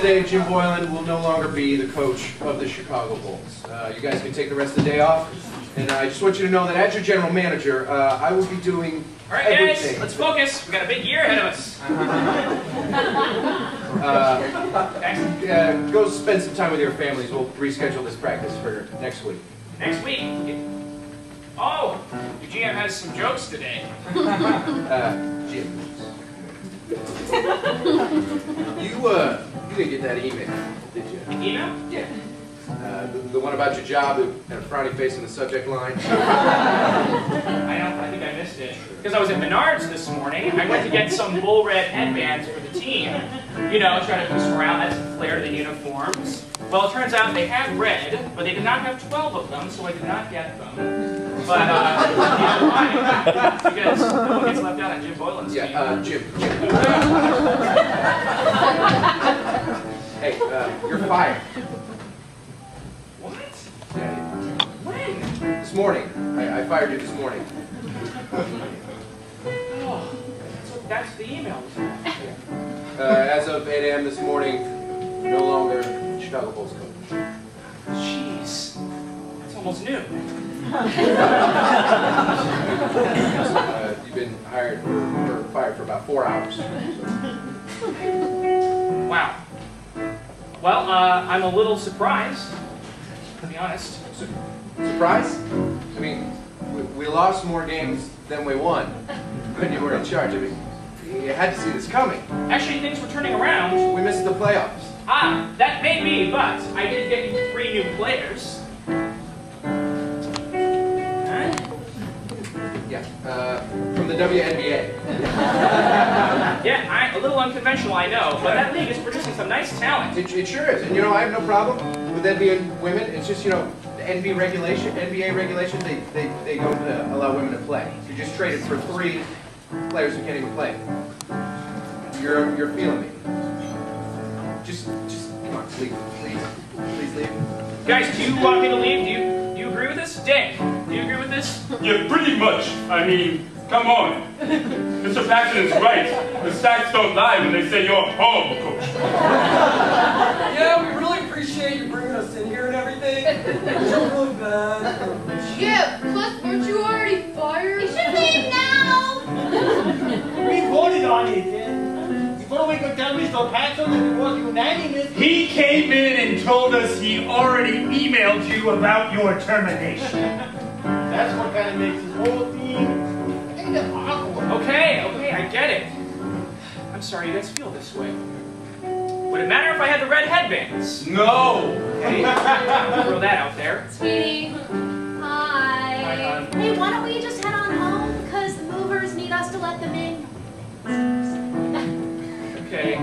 today, Jim Boylan will no longer be the coach of the Chicago Bulls. You guys can take the rest of the day off. And I just want you to know that as your general manager, I will be doing everything. Guys, let's focus. We've got a big year ahead of us. Go spend some time with your families. We'll reschedule this practice for next week. Next week? Oh, your GM has some jokes today. Jim. You didn't get that email, did you? Email? Yeah. The one about your job and a frowny face in the subject line. I think I missed it. Because I was at Menards this morning. I went to get some bull red headbands for the team. You know, try to boost morale, add some flair to the uniforms. Well, it turns out they had red, but they did not have 12 of them, so I did not get them. But, because no one gets left out on Jim Boylan's team. Yeah, Jim. Hey, you're fired. What? Yeah. When? This morning. I fired you this morning. Oh, that's the email. As of 8 a.m. this morning, no longer Chicago Bulls coach. Jeez. That's almost new. You've been fired for about 4 hours. So. Wow. Well, I'm a little surprised, to be honest. Surprise? I mean, we lost more games than we won when you were in charge. I mean, you had to see this coming. Actually, things were turning around. We missed the playoffs. Ah, that may be, but I did get you 3 new players. Huh? Yeah, from the WNBA. Yeah, a little unconventional, I know, but that league is producing some nice talent. It sure is. And you know, I have no problem with NBA women. It's just, you know, the NBA regulation, they don't allow women to play. You're just traded for 3 players who can't even play. You're feeling me. Just come on, leave, please leave. Guys, do you want me to leave? Do you agree with this? Dick, do you agree with this? Yeah, pretty much. I mean, come on. Mr. Paxton is right. The stats don't lie when they say you're a horrible coach. Yeah, we really appreciate you bringing us in here and everything. You're really bad. Yeah, plus weren't you already fired? You should leave now! We voted on it, then. Before we could tell Mr. Paxton that it was unanimous. He came in and told us he already emailed you about your termination. That's what kind of makes this whole thing kind of awkward. Okay, I get it. I'm sorry you guys feel this way. Would it matter if I had the red headbands? No! Hey, throw that out there. Sweetie. Hi. Hi, hon. Hey, why don't we just head on home? Because the movers need us to let them in. Okay.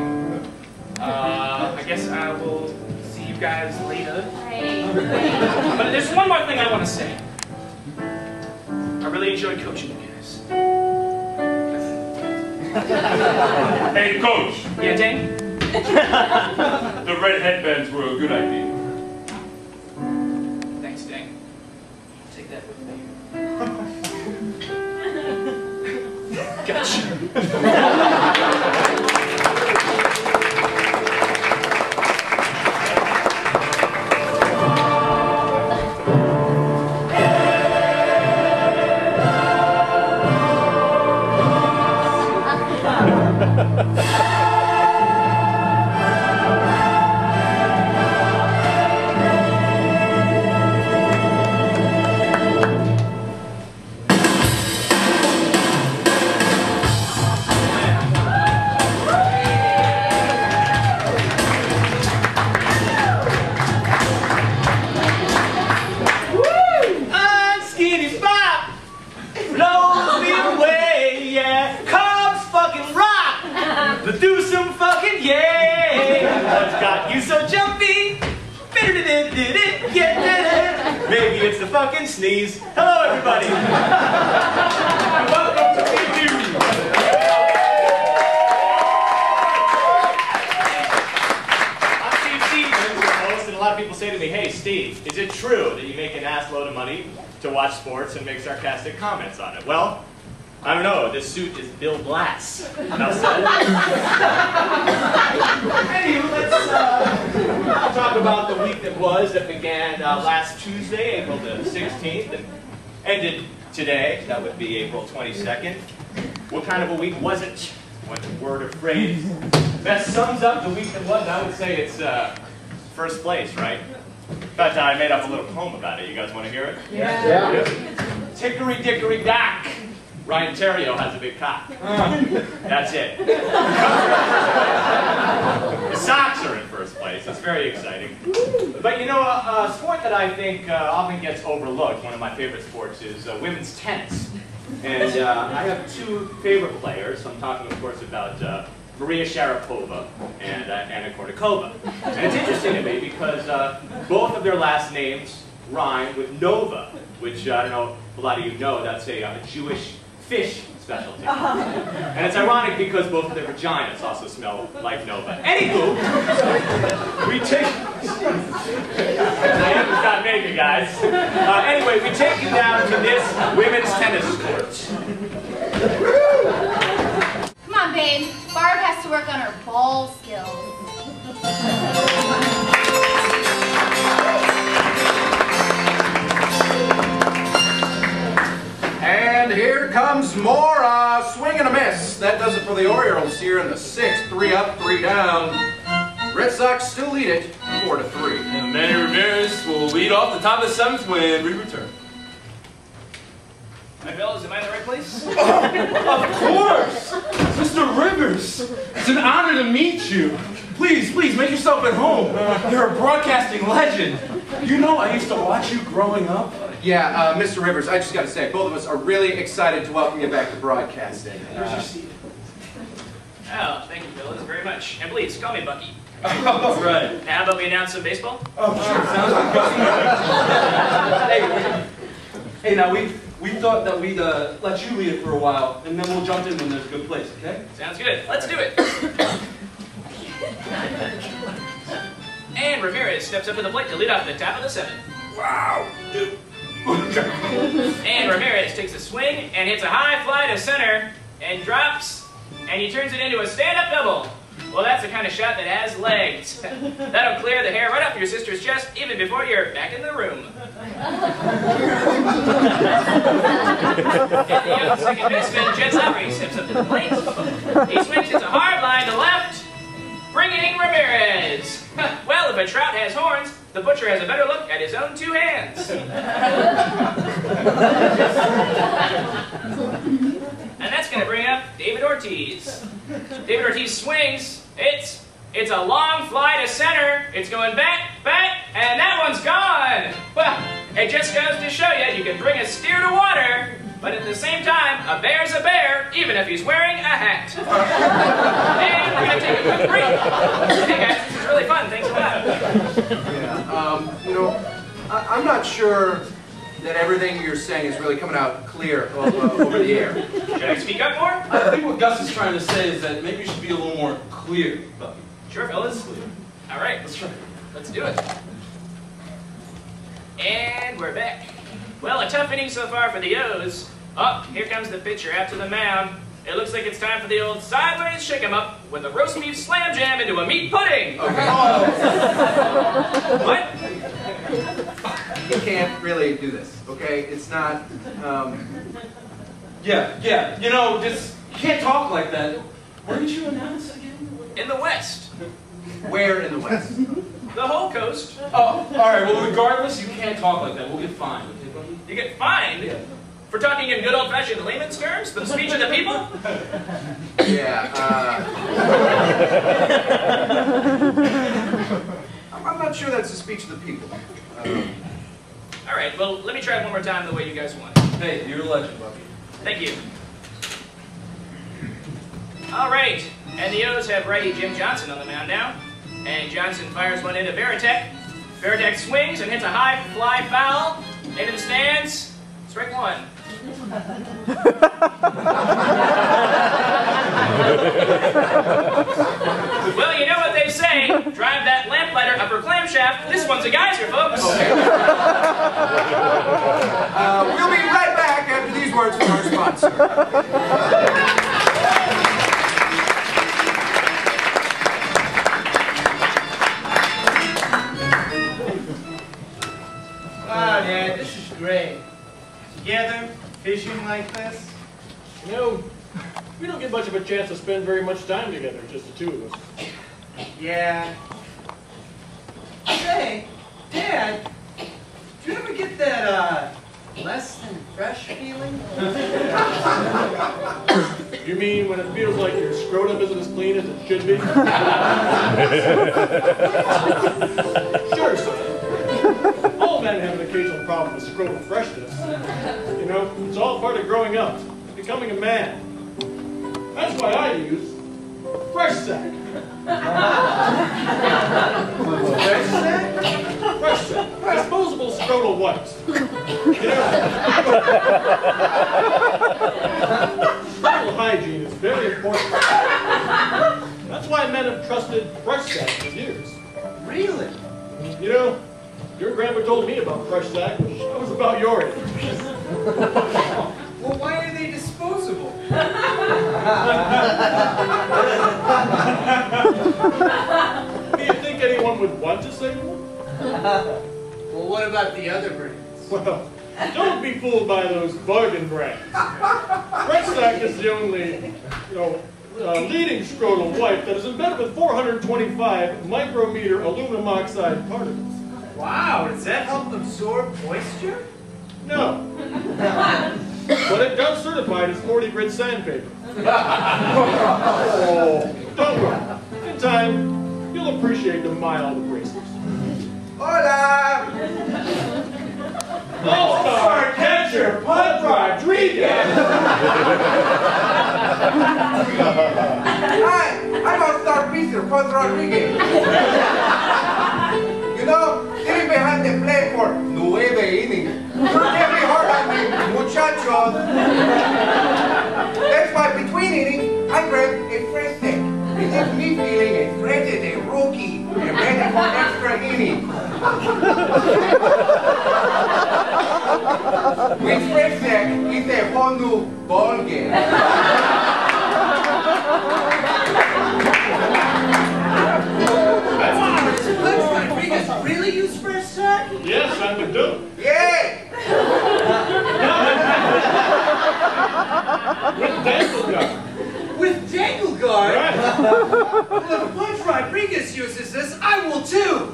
I guess I will see you guys later. Right. But there's one more thing I want to say. I really enjoyed coaching you guys. Hey, coach. Yeah, Dane? The red headbands were a good idea. Thanks, Dane. I'll take that with me. Gotcha. Maybe it's the fucking sneeze. Hello, everybody. Welcome to Meet You. I'm Steve Seaman, your host, and a lot of people say to me, "Hey, Steve, is it true that you make an ass load of money to watch sports and make sarcastic comments on it?" Well, I don't know, this suit is Bill Blass. Enough said. Anywho, let's talk about the week that was, that began last Tuesday, April the 16th, and ended today. That would be April 22nd. What kind of a week was it? What word or phrase best sums up the week that was? I would say it's first place, right? In fact, I made up a little poem about it. You guys want to hear it? Yeah. Hickory dickory dock. Ryan Terrio has a big cock. That's it. The Sox are in first place. It's very exciting. But you know, a sport that I think often gets overlooked, one of my favorite sports, is women's tennis. And I have two favorite players. I'm talking, of course, about Maria Sharapova and Anna Kournikova. And it's interesting to me because both of their last names rhyme with Nova, which I don't know if a lot of you know, that's a Jewish fish specialty. And it's ironic because both of their vaginas also smell like Nova. Anywho, we take... I haven't stopped making, guys. Anyway, we take you down to this women's tennis court. Come on, babe. Barb has to work on her ball skills. And here comes more swing and a miss. That does it for the Orioles here in the 6th. 3 up, 3 down. Red Sox still lead it 4-3. And Manny Ramirez will lead off the top of the 7th when we return. My fellas, am I in the right place? Of course! Mr. Rivers! It's an honor to meet you. Please, please, make yourself at home. You're a broadcasting legend. You know I used to watch you growing up. Yeah, Mr. Rivers, I just got to say, both of us are really excited to welcome you back to broadcasting. Here's your seat. Oh, thank you, fellas, very much. And please, call me Bucky. All right. Now, how about we announce some baseball? Oh, sure. Sounds like hey, now we thought that we'd let you lead it for a while, and then we'll jump in when there's a good place, okay? Sounds good. Let's do it. And Ramirez steps up to the plate to lead off the top of the 7th. Wow. And Ramirez takes a swing and hits a high fly to center and drops, and he turns it into a stand-up double. Well, that's the kind of shot that has legs. That'll clear the hair right off your sister's chest even before you're back in the room. And the young second baseman, Jet Lowry, steps up to the plate. He swings, hits a hard line to left, bringing Ramirez. Well, if a trout has horns, the butcher has a better look at his own 2 hands. And that's going to bring up David Ortiz. David Ortiz swings. It's a long fly to center. It's going back, and that one's gone. Well, it just goes to show you can bring a steer to water, but at the same time, a bear's a bear, even if he's wearing a hat. And we're going to take a quick break. Hey guys, this is really fun. Thanks a lot. Yeah, you know, I'm not sure that everything you're saying is really coming out clear over the air. Should I speak up more? I think what Gus is trying to say is that maybe you should be a little more clear, Bucky. Sure, fellas. All right, Let's try. let's do it. And we're back. Well, a tough inning so far for the O's. Oh, here comes the pitcher out to the mound. It looks like it's time for the old sideways shake 'em up with a roast beef slam jam into a meat pudding. Okay. What? You can't really do this, okay? It's not, Yeah, you know, just, you can't talk like that. Where did you announce again? In the West. where in the West? The whole coast. Oh, alright, well regardless, you can't talk like that. We'll get fined, okay, buddy? You get fined for talking in good old-fashioned layman's terms, the speech of the people. Yeah, I'm not sure that's the speech of the people. All right, well, let me try it one more time the way you guys want. Hey, you're a legend, Bucky. Thank you. All right, and the O's have righty Jim Johnson on the mound now. And Johnson fires one into Veritek. Veritek swings and hits a high fly foul into the stands. Strike 1. Well, you know what they say. Drive that lamplighter up her clam shaft. This one's a geyser, folks. Okay. We'll be right back after these words from our sponsor. Wow, Dad, this is great. Together, fishing like this? You know, we don't get much of a chance to spend very much time together, just the two of us. Yeah. Say, Dad, do you ever get that, less than fresh feeling? You mean when it feels like your scrotum isn't as clean as it should be? Sure, son. All men have an occasional problem with scrotum freshness. You know, it's all part of growing up, becoming a man. That's why I use Fresh Sack. Fresh sack? Fresh Sack. Disposable scrotal wipes. You know, scrotal hygiene is very important. That's why men have trusted Fresh Sack for years. Really? You know, your grandpa told me about Fresh Sack when I was about your age. Well, why are they disposable? Do you think anyone would want to save one? Well, what about the other brands? Well, don't be fooled by those bargain brands. Fresh Sack is the only, leading scrotal wipe that is embedded with 425 micrometer aluminum oxide particles. Wow, does that help absorb moisture? No. But it does certify it as 40 grit sandpaper. Oh, don't worry. In time, you'll appreciate the mild abrasives. Hola! All-star catcher, Bud Rodriguez! Hi, I'm all-star pitcher, Bud Rodriguez. You know, sitting behind the plate for 9 innings. You can't be hard on me, muchachos. That's why between innings, I grab a fresh sack. It leaves me feeling as fresh as a rookie and ready for extra innings. With fresh sack, it's a whole new ball game. Wow, does Bud Rodriguez really use Fresh Sack? Yes, I would do. Yay! With dental guard. With Dangle Guard? Right. Well, if Bud Rodriguez uses this, I will too!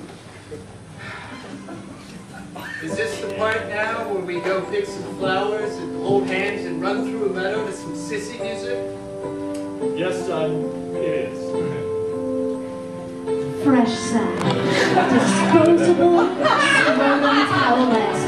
Is this the part now where we go pick some flowers and hold hands and run through a meadow to some sissy music? Yes, son, it is. Fresh Sack. Disposable, swollen towelettes